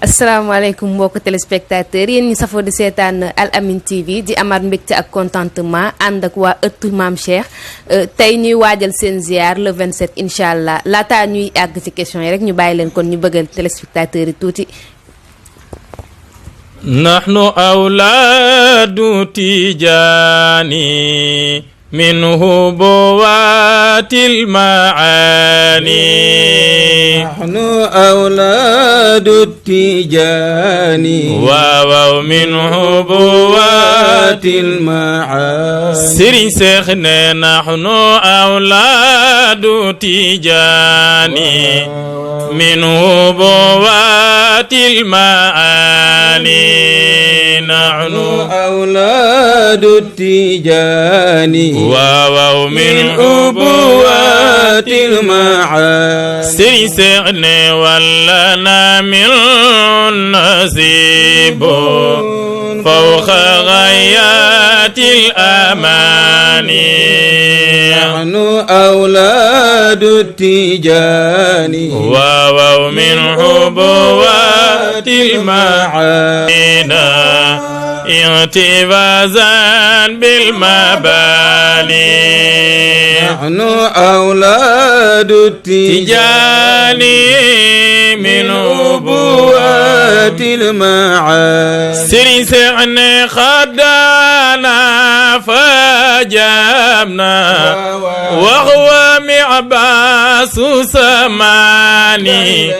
asalaamaaleykum mbokk téléspectateurs yéen ñi safoo di seetaan Al Amine TV di amaat mbégte ak contentement ànd ak waa ëttu Maam Cheikh tey ñuy waajal seen ziar le 27 incha allah laataa ñuy àgg ci question yi rek ñu bàyyi leen kon ñu bëggal téléspectateurs yi tuuti. nahnu awlaadu tijaani minhu buwaatil maani nahnu awlaadu tijaani waaw minhu buwaatil maani Sëriñ Seex ne nahnu awlaadu tijaani minhu buwaatil maani nahnu awlaadu tijaani waaw min ubuwaatil maani Sëriñ Seex ne walla na min nasiibu fawqa ghayaatil amaani nahnu awlaadu tijaani waaw min ubuwaatil maani اعتبازا بالمباني نحن أولاد تجاني من أبوات المعاني سري سعني خدانا فجابنا وهو معباس سماني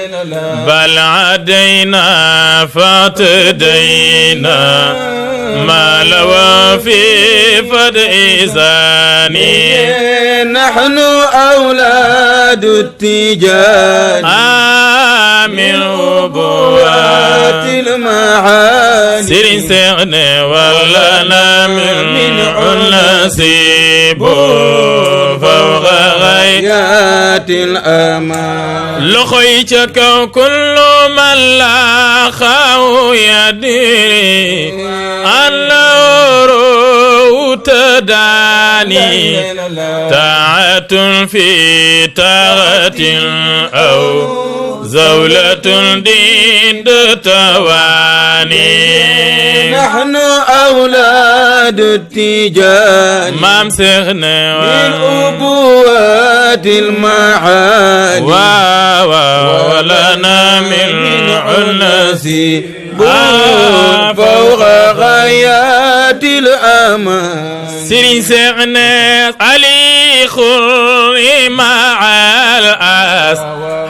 بل عدينا فاعتدينا ما لو في فدع زاني نحن أولاد التجان من أبوات المعاني سري سغني ولنا من نصيب فوق غايات الأمان لخيتك كل من لا خاو يدري النور تداني طاعة في طاعة أو زولة ضد تواني نحن أولاد التجان مام سخنا من أبوات المعاني ولنا من النسي فوق غايات الأمان سري سغنا علي خري مع الأس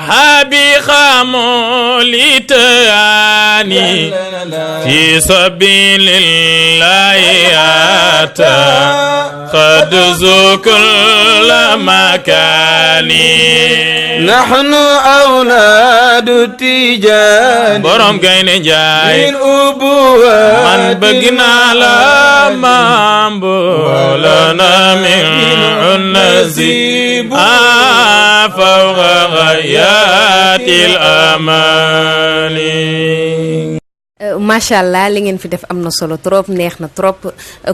حبي خامولي تاني في سبيل الله أتى قد ذو كل مكاني نحن أولاد التجان borom Gaynde Njaay من أبوات man bëgg naa la mambo lana min nasib فوق غايات الأماني macha allah li ngeen fi def am na solo trop neex na trop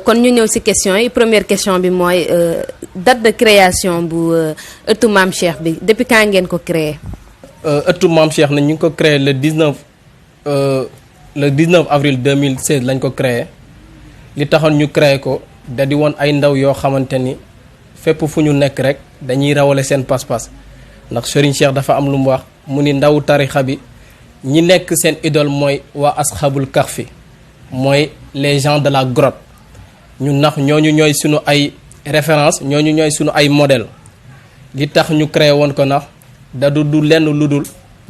kon ñu ñëw ci question yi première question bi mooy date de création bu ëttu Maam Cheikh bi depuis quand ngeen ko créé. ëttu Maam Cheikh na ñu ngi ko créé le 19 avril 2016 lañ ko créé li taxoon ñu créé ko da di woon ay ndaw yoo xamante ni fépp fu ñu nekk rek dañuy rawale seen pas-pas ndax Serigne Cheikh dafa am lu mu wax mu ni ndaw tarixa bi ñi nekk seen idole mooy waa asxaabul kahfi mooy les gens de la grotte ñu nax ñooñu ñooy sunu ay référence ñooñu ñooy sunu ay modèle li tax ñu créé woon ko nax da du lenn lu dul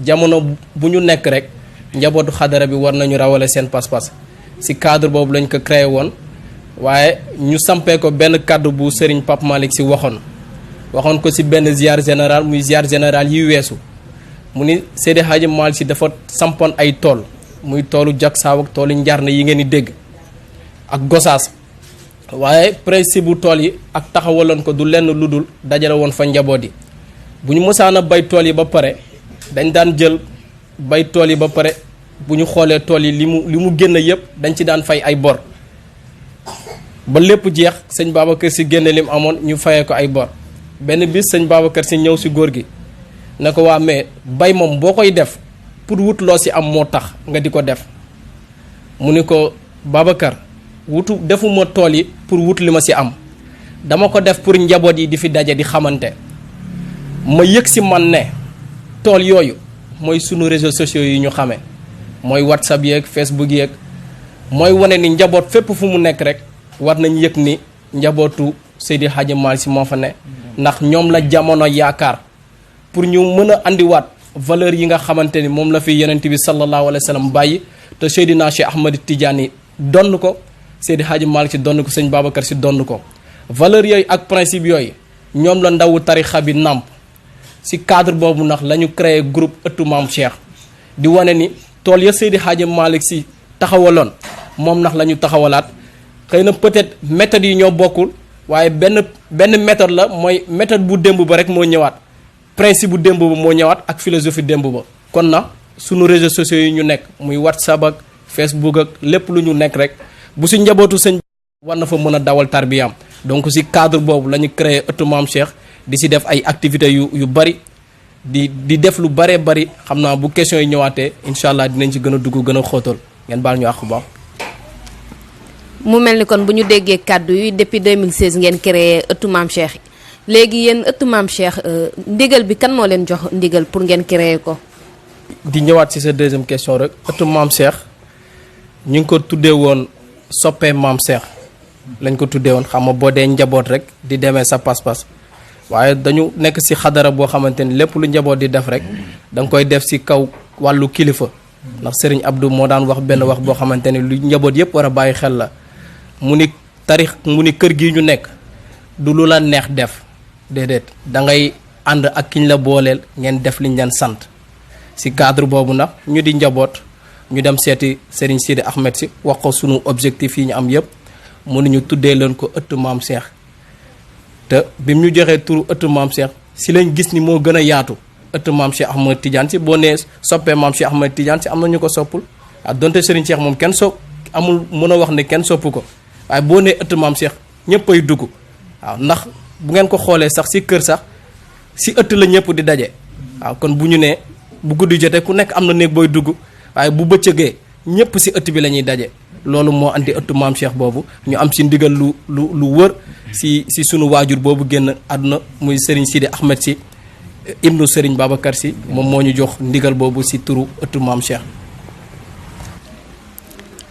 jamono bu ñu nekk rek njabootu xadara bi war nañu rawale seen pas-pas ci cadre boobu lañ ko créé woon waaye ñu sampee ko benn kàddu bu Serigne Pape Malick Sy waxoon ko ci benn ziar général muy ziar général yi weesu mu ni Seydi Hadji Malick Sy dafa sampoon ay tool muy toolu jak saaw ak toolu njarne yi ngeen di dégg ak gosaas waaye principe bu tool yi ak taxawaloon ko du lenn lu dul dajale woon fa njaboot yi bu ñu mosaan a bay tool yi ba pare dañ daan jël bay tool yi ba pare bu ñu xoolee tool yi li mu génn yëpp dañ ci daan fay ay bor ba lépp jeex sëñ Babacar Sy génne lim amoon ñu fayee ko ay bor benn bis sëñ Babacar Sy ñëw si góor gi ne ko waa mais bay moom boo koy def pour wut loo si am moo tax nga di ko def mu ni ko Babacar defuma tool yi pour wut li ma si am dama ko def pour njaboot yi di fi daje di xamante ma yëg si man ne tool yooyu mooy sunu réseaux sociaux yi ñu xamee mooy WhatsApp yeeg Facebook yeeg mooy wane ni njaboot fépp fu mu nekk rek war nañ yëg ni njabootu Seydi Hadji Malick Sy moo fa ne ndax ñoom la jamono yaakaar pour ñu mën a andiwaat valeur yi nga xamante ni moom la fi yonent bi sallallahu alayhi wa sallam bàyyi te Seydina Cheikh Ahmad Tidiane donn ko Seydi Hadji Malick Sy donn ko sëñ Babacar Sy donn ko valeur yooyu ak principe yooyu ñoom la ndawu tarixa bi nàmp si cadre boobu ndax la ñu créé groupe ëttu maam Cheikh di wane ni tool ya Seydi Hadji Malick Sy taxawaloon moom ndax la ñu taxawalaat xëy na peut-être méthode yi ñoo bokkul waaye benn méthode la mooy méthode bu démb ba rek moo ñëwaat principe bu démb ba moo ñëwaat ak philosophie démb ba kon na sunu réseaux sociaux yi ñu nekk muy WhatsApp ak Facebook ak lépp lu ñu nekk rek bu si njabootu sëñ war na fa mën a dawal tarbiyaam donc si cadre boobu la ñu créé ëttu maam Cheikh di si def ay activités yu bari di def lu baree bari xam naa bu question yi ñëwaatee incha allah dinañ ci gën a dugg gën a xóotal ngeen baal ñu àq bu baax. mu mel ni kon bu ñu déggee kàddu yi depuis 2016 ngeen créé ëttu maam Cheikh léegi yéen ëttu maam Cheikh ndigal bi kan moo leen jox ndigal pour ngeen créé ko. di ñëwaat ci sa deuxième question rek ëttu maam Cheikh ñu ngi ko tuddee woon soppee maam Cheikh lañ ko tuddee woon xam nga boo dee njaboot rek di demee sa pas-pas waaye dañu nekk ci xadara boo xamante ni lépp lu njaboot di def rek da nga koy def ci kaw wàllu kilifa ndax Serigne Abdou moo daan wax benn wax boo xamante ni lu njaboot yépp war a bàyyi xel la mu ni kër gi ñu nekk du lu la neex def déedéet da ngay ànd ak kiñ la booleel ngeen def liñ leen sant ci cadre boobu nag ñu di njaboot ñu dem seeti Serigne Sidi Ahmed Sy wax ko sunu objectif yi ñu am yépp mu ni ñu tuddee leen ko ëttu maam Cheikh te bi mu ñu joxee turu ëttu maam Cheikh ci lañ gis ni moo gën a yaatu ëttu maam Cheikh Ahmed Tidiane Sy boo nee soppee maam Cheikh Ahmed Tidiane Sy am na ñu ko soppul donte Serigne Cheikh moom kenn amul mën a wax ne kenn sopp ko waaye boo nee ëttu maam Cheikh ñëpp ay dugg waaw ndax bu ngeen ko xoolee sax ci kër sax ci ëtt la ñëpp di daje waaw kon bu ñu nee bu guddi jotee ku nekk am na néeg booy dugg waaye bu bëccëgee ñëpp ci ëtt bi la ñuy daje loolu moo andi ëttu maam Cheikh boobu ñu am ci ndigal lu wër ci sunu waajur boobu génn àdduna muy Serigne Sidi Ahmed Sy ibnu Serigne Babacar Sy moom moo ñu jox ndigal boobu ci turu ëttu maam Cheikh.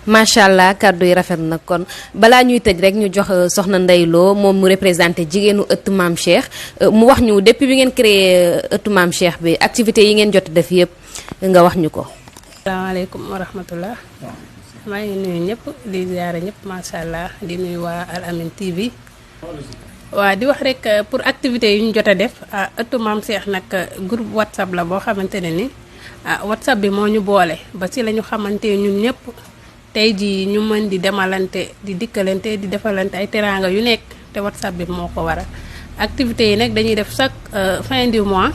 macha allah kàddu yi rafet na kon balaa ñuy tëj rek ñu jox soxna Ndeye Lo moom mu représenté jigéenu ëttu maam Cheikh mu wax ñu depuis bi ngeen créé ëttu maam Cheikh bi activités yi ngeen jot def yëpp nga wax ñu ko. asalaamaaleykum wa rahmatullah maa ngi nuyu ñëpp di ziare ñëpp macha allah di nuyu waa Al Amine TV. waaw di wax rek pour activités yi ñu jot a def ëttu maam Cheikh nag groupe WhatsApp la boo xamante ne ni WhatsApp bi moo ñu boole ba si la ñu xamante ñun ñëpp. tey jii ñu mën di demalante di dikkalante di defalante ay teraanga yu nekk te WhatsApp bi moo ko waral activités yi nag dañuy def chaque fin du mois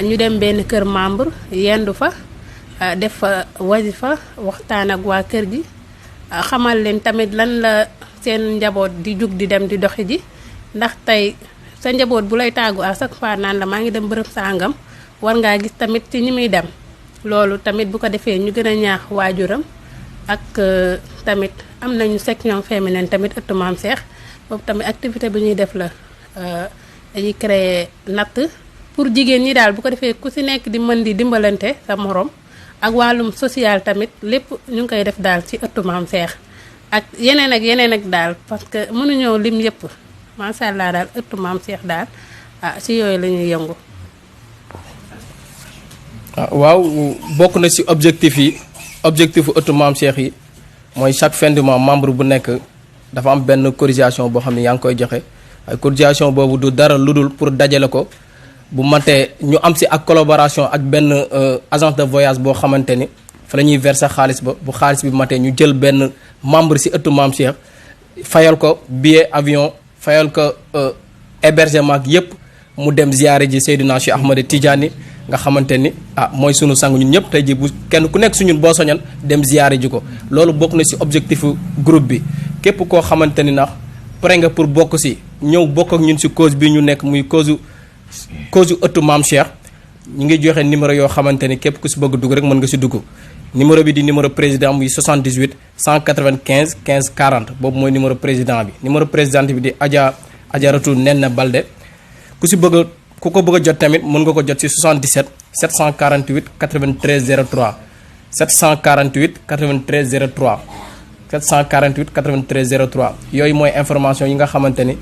ñu dem benn kër membre yendu fa def fa wasifa waxtaan ak waa kër gi xamal leen tamit lan la seen njaboot di jug di dem di doxi ji ndax tey sa njaboot bu lay tàggu à chaque fois naan la maa ngi dem bërëb sàngam war ngaa gis tamit ci ñi muy dem loolu tamit bu ko defee ñu gën a ñaax waajuram ak tamit am nañu section féminine tamit ëttu maam Cheikh boobu tamit activité bi ñuy def la dañuy créer natt pour jigéen ñi daal bu ko defee ku ci nekk di mën di dimbalante sa morom ak wàllum social tamit lépp ñu ngi koy def daal ci ëttu maam Cheikh ak yeneen ak daal parce que mënuñoo lim yëpp macha allah daal ëttu maam Cheikh daal ci yooyu la ñuy yëngu. waaw bokk na ci objectif ëttu maam Cheikh yi mooy chaque fin du mois membre bu nekk dafa am benn cotisation boo xam ne yaa ngi koy joxe ay cotisation boobu du dara lu dul pour dajale ko bu matee ñu am ci ak collaboration ak benn agence de voyage boo xamante ni fa la ñuy verser xaalis ba bu xaalis bi matee ñu jël benn membre ci ëttu maam Cheikh fayal ko billet avion fayal ko hébergement ak yépp mu dem ziyaare ji Seydina Cheikh Ahmed Tidiane nga xamante ni mooy sunu sang ñun ñëpp tey ji bu kenn ku nekk suñun boo soñan dem ziyaare ji ko loolu bokk na ci objectifu groupe bi képp koo xamante ni ndax pare nga pour bokk ci ñëw bokk ak ñun ci cause bi ñu nekk muy cause ëttu maam Cheikh ñi ngi joxe numéro yoo xamante ni képp ku si bëgg dugg rek mën nga si dugg. numéro bi di numéro président muy 78 195 15 40 boobu mooy numéro président bi. numéro présidente bi di Ajaratu Nenna Balde ku ko bëgg a jot tamit mën nga ko jot si 77 748 93 03 748 93 03 748 93 03 yooyu mooy information yi nga xamante ni